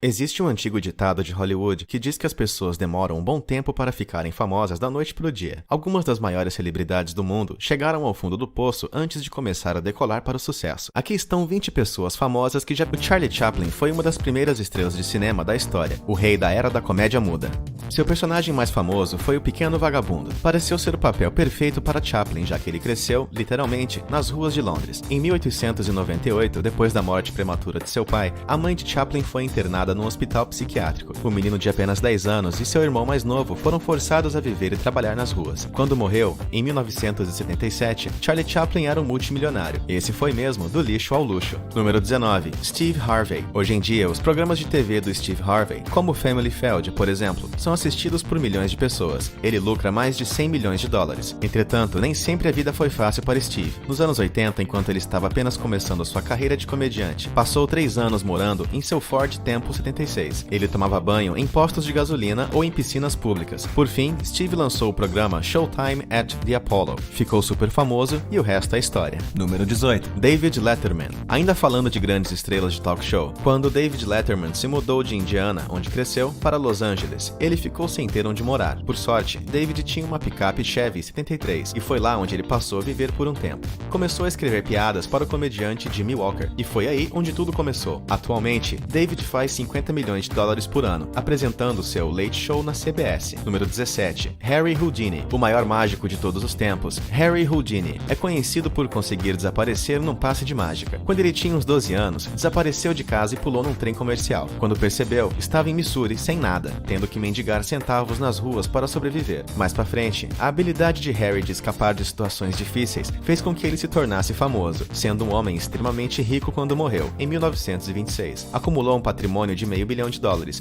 Existe um antigo ditado de Hollywood que diz que as pessoas demoram um bom tempo para ficarem famosas da noite para o dia. Algumas das maiores celebridades do mundo chegaram ao fundo do poço antes de começar a decolar para o sucesso. Aqui estão 20 pessoas famosas que já... O Charlie Chaplin foi uma das primeiras estrelas de cinema da história, o rei da era da comédia muda. Seu personagem mais famoso foi o Pequeno Vagabundo. Pareceu ser o papel perfeito para Chaplin, já que ele cresceu, literalmente, nas ruas de Londres. Em 1898, depois da morte prematura de seu pai, a mãe de Chaplin foi internada num hospital psiquiátrico. O menino de apenas 10 anos e seu irmão mais novo foram forçados a viver e trabalhar nas ruas. Quando morreu, em 1977, Charlie Chaplin era um multimilionário. Esse foi mesmo do lixo ao luxo. Número 19. Steve Harvey. Hoje em dia, os programas de TV do Steve Harvey, como Family Feud, por exemplo, são assistidos por milhões de pessoas. Ele lucra mais de 100 milhões de dólares. Entretanto, nem sempre a vida foi fácil para Steve. Nos anos 80, enquanto ele estava apenas começando sua carreira de comediante, passou 3 anos morando em seu Ford Tempo 76. Ele tomava banho em postos de gasolina ou em piscinas públicas. Por fim, Steve lançou o programa Showtime at the Apollo. Ficou super famoso e o resto é história. Número 18. David Letterman. Ainda falando de grandes estrelas de talk show, quando David Letterman se mudou de Indiana, onde cresceu, para Los Angeles, ele ficou sem ter onde morar. Por sorte, David tinha uma picape Chevy 73 e foi lá onde ele passou a viver por um tempo. Começou a escrever piadas para o comediante Jimmy Walker e foi aí onde tudo começou. Atualmente, David faz 50 milhões de dólares por ano, apresentando seu Late Show na CBS. Número 17. Harry Houdini, o maior mágico de todos os tempos. Harry Houdini é conhecido por conseguir desaparecer num passe de mágica. Quando ele tinha uns 12 anos, desapareceu de casa e pulou num trem comercial. Quando percebeu, estava em Missouri sem nada, tendo que mendigar centavos nas ruas para sobreviver. Mais pra frente, a habilidade de Harry de escapar de situações difíceis fez com que ele se tornasse famoso, sendo um homem extremamente rico quando morreu, em 1926. Acumulou um patrimônio de $500 milhão.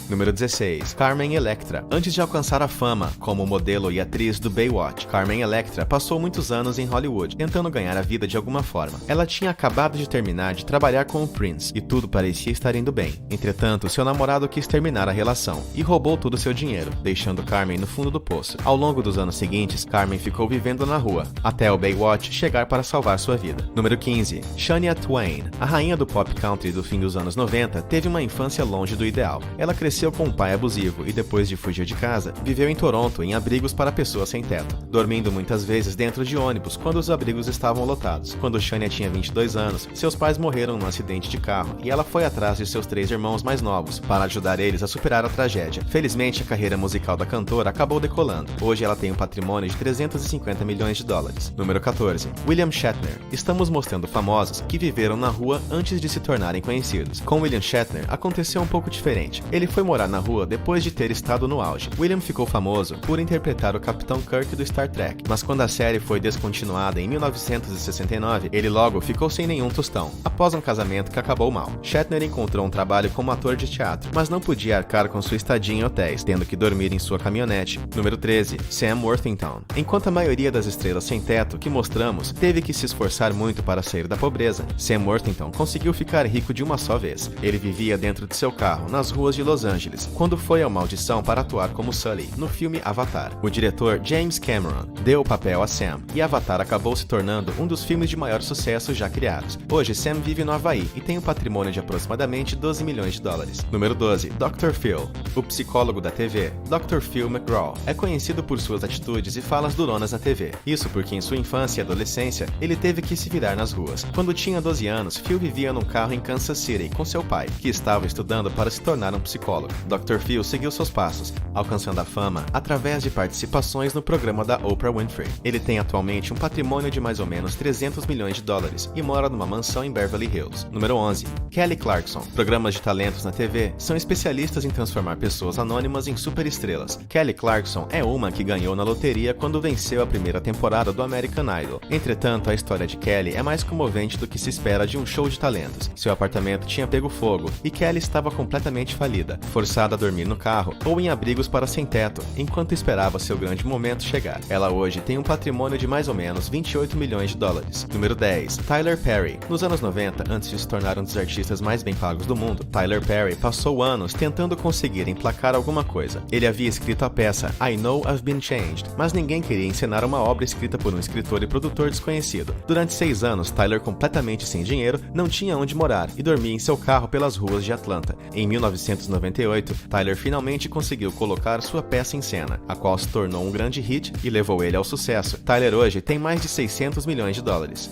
Número 16. Carmen Electra. Antes de alcançar a fama como modelo e atriz do Baywatch, Carmen Electra passou muitos anos em Hollywood, tentando ganhar a vida de alguma forma. Ela tinha acabado de terminar de trabalhar com o Prince, e tudo parecia estar indo bem. Entretanto, seu namorado quis terminar a relação, e roubou todo o seu dinheiro, deixando Carmen no fundo do poço. Ao longo dos anos seguintes, Carmen ficou vivendo na rua, até o Baywatch chegar para salvar sua vida. Número 15. Shania Twain. A rainha do pop country do fim dos anos 90 teve uma infância longe do ideal. Ela cresceu com um pai abusivo e depois de fugir de casa, viveu em Toronto em abrigos para pessoas sem teto, dormindo muitas vezes dentro de ônibus quando os abrigos estavam lotados. Quando Shania tinha 22 anos, seus pais morreram num acidente de carro e ela foi atrás de seus 3 irmãos mais novos para ajudar eles a superar a tragédia. Felizmente, a carreira musical da cantora acabou decolando. Hoje ela tem um patrimônio de 350 milhões de dólares. Número 14. William Shatner. Estamos mostrando famosos que viveram na rua antes de se tornarem conhecidos. Com William Shatner, aconteceu um pouco diferente. Ele foi morar na rua depois de ter estado no auge. William ficou famoso por interpretar o Capitão Kirk do Star Trek, mas quando a série foi descontinuada em 1969, ele logo ficou sem nenhum tostão, após um casamento que acabou mal. Shatner encontrou um trabalho como ator de teatro, mas não podia arcar com sua estadia em hotéis, tendo que dormir em sua caminhonete. Número 13. Sam Worthington. Enquanto a maioria das estrelas sem teto que mostramos teve que se esforçar muito para sair da pobreza, Sam Worthington conseguiu ficar rico de uma só vez. Ele vivia dentro de seu carro, nas ruas de Los Angeles, quando foi ao Maldição para atuar como Sully, no filme Avatar. O diretor James Cameron deu o papel a Sam, e Avatar acabou se tornando um dos filmes de maior sucesso já criados. Hoje, Sam vive no Havaí e tem um patrimônio de aproximadamente 12 milhões de dólares. Número 12. Dr. Phil. O psicólogo da TV, Dr. Phil McGraw, é conhecido por suas atitudes e falas duronas na TV. Isso porque em sua infância e adolescência, ele teve que se virar nas ruas. Quando tinha 12 anos, Phil vivia num carro em Kansas City com seu pai, que estava estudando para se tornar um psicólogo. Dr. Phil seguiu seus passos, alcançando a fama através de participações no programa da Oprah Winfrey. Ele tem atualmente um patrimônio de mais ou menos 300 milhões de dólares e mora numa mansão em Beverly Hills. Número 11. Kelly Clarkson. Programas de talentos na TV são especialistas em transformar pessoas anônimas em superestrelas. Kelly Clarkson é uma que ganhou na loteria quando venceu a primeira temporada do American Idol. Entretanto, a história de Kelly é mais comovente do que se espera de um show de talentos. Seu apartamento tinha pego fogo e Kelly estava completamente falida, forçada a dormir no carro ou em abrigos para sem teto, enquanto esperava seu grande momento chegar. Ela hoje tem um patrimônio de mais ou menos 28 milhões de dólares. Número 10. Tyler Perry. Nos anos 90, antes de se tornar um dos artistas mais bem pagos do mundo, Tyler Perry passou anos tentando conseguir emplacar alguma coisa. Ele havia escrito a peça I Know I've Been Changed, mas ninguém queria encenar uma obra escrita por um escritor e produtor desconhecido. Durante 6 anos, Tyler, completamente sem dinheiro, não tinha onde morar e dormia em seu carro pelas ruas de Atlanta. Em 1998, Tyler finalmente conseguiu colocar sua peça em cena, a qual se tornou um grande hit e levou ele ao sucesso. Tyler hoje tem mais de 600 milhões de dólares.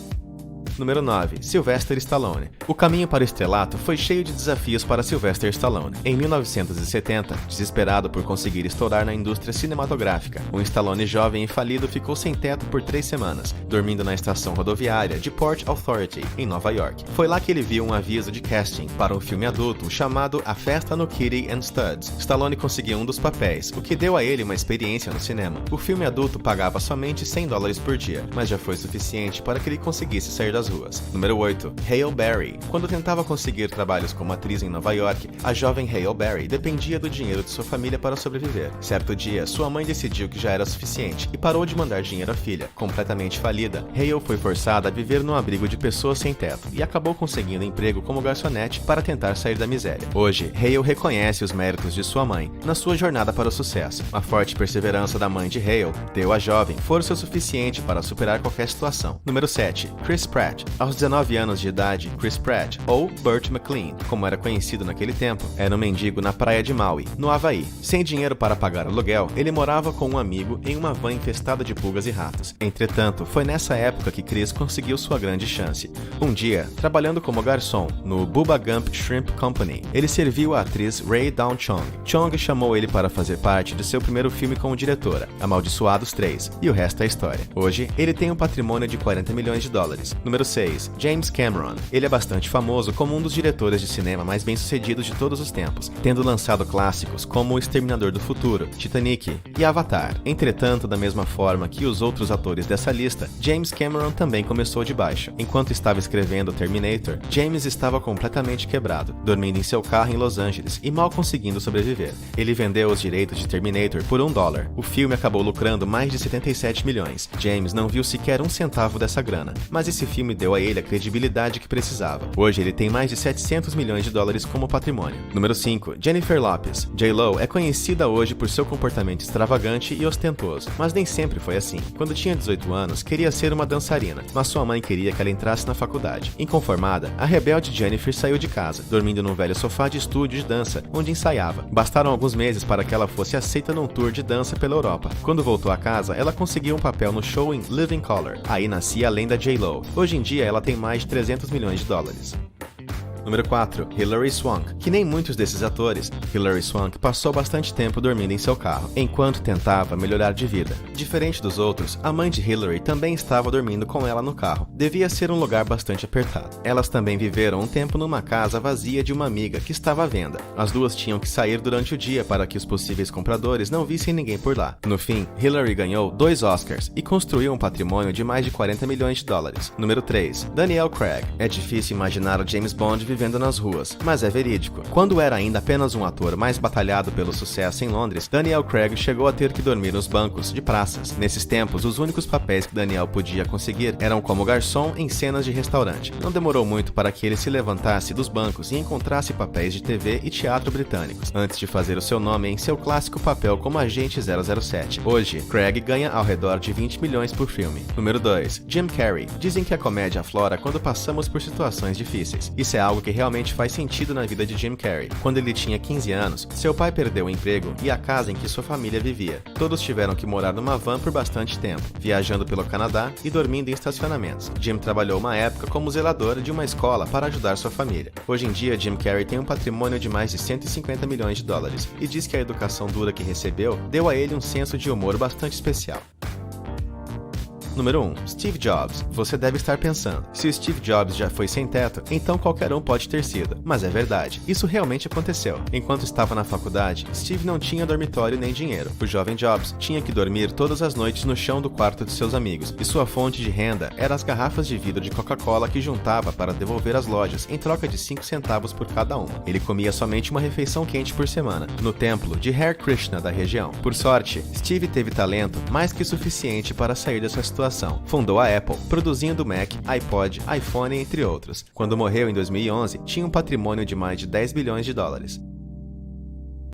Número 9. Sylvester Stallone. O caminho para o estrelato foi cheio de desafios para Sylvester Stallone. Em 1970, desesperado por conseguir estourar na indústria cinematográfica, um Stallone jovem e falido ficou sem teto por 3 semanas, dormindo na estação rodoviária de Port Authority, em Nova York. Foi lá que ele viu um aviso de casting para um filme adulto chamado A Festa no Kitty and Studs. Stallone conseguiu um dos papéis, o que deu a ele uma experiência no cinema. O filme adulto pagava somente $100 por dia, mas já foi suficiente para que ele conseguisse sair das ruas. Número 8. Hale Berry. Quando tentava conseguir trabalhos como atriz em Nova York, a jovem Hale Berry dependia do dinheiro de sua família para sobreviver. Certo dia, sua mãe decidiu que já era suficiente e parou de mandar dinheiro à filha. Completamente falida, Hale foi forçada a viver num abrigo de pessoas sem teto e acabou conseguindo emprego como garçonete para tentar sair da miséria. Hoje, Hale reconhece os méritos de sua mãe na sua jornada para o sucesso. A forte perseverança da mãe de Hale deu à jovem força o suficiente para superar qualquer situação. Número 7. Chris Pratt. Aos 19 anos de idade, Chris Pratt, ou Burt McLean, como era conhecido naquele tempo, era um mendigo na praia de Maui, no Havaí. Sem dinheiro para pagar aluguel, ele morava com um amigo em uma van infestada de pulgas e ratos. Entretanto, foi nessa época que Chris conseguiu sua grande chance. Um dia, trabalhando como garçom no Bubba Gump Shrimp Company, ele serviu a atriz Rae Dawn Chong. Chong chamou ele para fazer parte de seu primeiro filme como diretora, Amaldiçoados 3, e o resto é história. Hoje, ele tem um patrimônio de $40 milhões. Número 6. James Cameron. Ele é bastante famoso como um dos diretores de cinema mais bem-sucedidos de todos os tempos, tendo lançado clássicos como O Exterminador do Futuro, Titanic e Avatar. Entretanto, da mesma forma que os outros atores dessa lista, James Cameron também começou de baixo. Enquanto estava escrevendo Terminator, James estava completamente quebrado, dormindo em seu carro em Los Angeles e mal conseguindo sobreviver. Ele vendeu os direitos de Terminator por $1. O filme acabou lucrando mais de 77 milhões. James não viu sequer um centavo dessa grana, mas esse filme deu a ele a credibilidade que precisava. Hoje ele tem mais de $700 milhões como patrimônio. Número 5. Jennifer Lopez. J.Lo é conhecida hoje por seu comportamento extravagante e ostentoso, mas nem sempre foi assim. Quando tinha 18 anos, queria ser uma dançarina, mas sua mãe queria que ela entrasse na faculdade. Inconformada, a rebelde Jennifer saiu de casa, dormindo num velho sofá de estúdio de dança, onde ensaiava. Bastaram alguns meses para que ela fosse aceita num tour de dança pela Europa. Quando voltou a casa, ela conseguiu um papel no show em Living Color. Aí nascia a lenda J.Lo. Hoje em dia, ela tem mais de $300 milhões. Número 4. Hilary Swank. Que nem muitos desses atores, Hilary Swank passou bastante tempo dormindo em seu carro, enquanto tentava melhorar de vida. Diferente dos outros, a mãe de Hilary também estava dormindo com ela no carro. Devia ser um lugar bastante apertado. Elas também viveram um tempo numa casa vazia de uma amiga que estava à venda. As duas tinham que sair durante o dia para que os possíveis compradores não vissem ninguém por lá. No fim, Hilary ganhou 2 Oscars e construiu um patrimônio de mais de $40 milhões. Número 3. Daniel Craig. É difícil imaginar o James Bond vivendo nas ruas, mas é verídico. Quando era ainda apenas um ator mais batalhado pelo sucesso em Londres, Daniel Craig chegou a ter que dormir nos bancos de praças. Nesses tempos, os únicos papéis que Daniel podia conseguir eram como garçom em cenas de restaurante. Não demorou muito para que ele se levantasse dos bancos e encontrasse papéis de TV e teatro britânicos, antes de fazer o seu nome em seu clássico papel como agente 007. Hoje, Craig ganha ao redor de $20 milhões por filme. Número 2. Jim Carrey. Dizem que a comédia aflora quando passamos por situações difíceis. Isso é algo que realmente faz sentido na vida de Jim Carrey. Quando ele tinha 15 anos, seu pai perdeu o emprego e a casa em que sua família vivia. Todos tiveram que morar numa van por bastante tempo, viajando pelo Canadá e dormindo em estacionamentos. Jim trabalhou uma época como zelador de uma escola para ajudar sua família. Hoje em dia, Jim Carrey tem um patrimônio de mais de $150 milhões e diz que a educação dura que recebeu deu a ele um senso de humor bastante especial. Número 1. Steve Jobs. Você deve estar pensando, se o Steve Jobs já foi sem teto, então qualquer um pode ter sido. Mas é verdade, isso realmente aconteceu. Enquanto estava na faculdade, Steve não tinha dormitório nem dinheiro. O jovem Jobs tinha que dormir todas as noites no chão do quarto de seus amigos, e sua fonte de renda eram as garrafas de vidro de Coca-Cola que juntava para devolver às lojas em troca de 5 centavos por cada uma. Ele comia somente uma refeição quente por semana, no templo de Hare Krishna da região. Por sorte, Steve teve talento mais que suficiente para sair dessa situação. Fundou a Apple, produzindo Mac, iPod, iPhone, entre outros. Quando morreu em 2011, tinha um patrimônio de mais de $10 bilhões.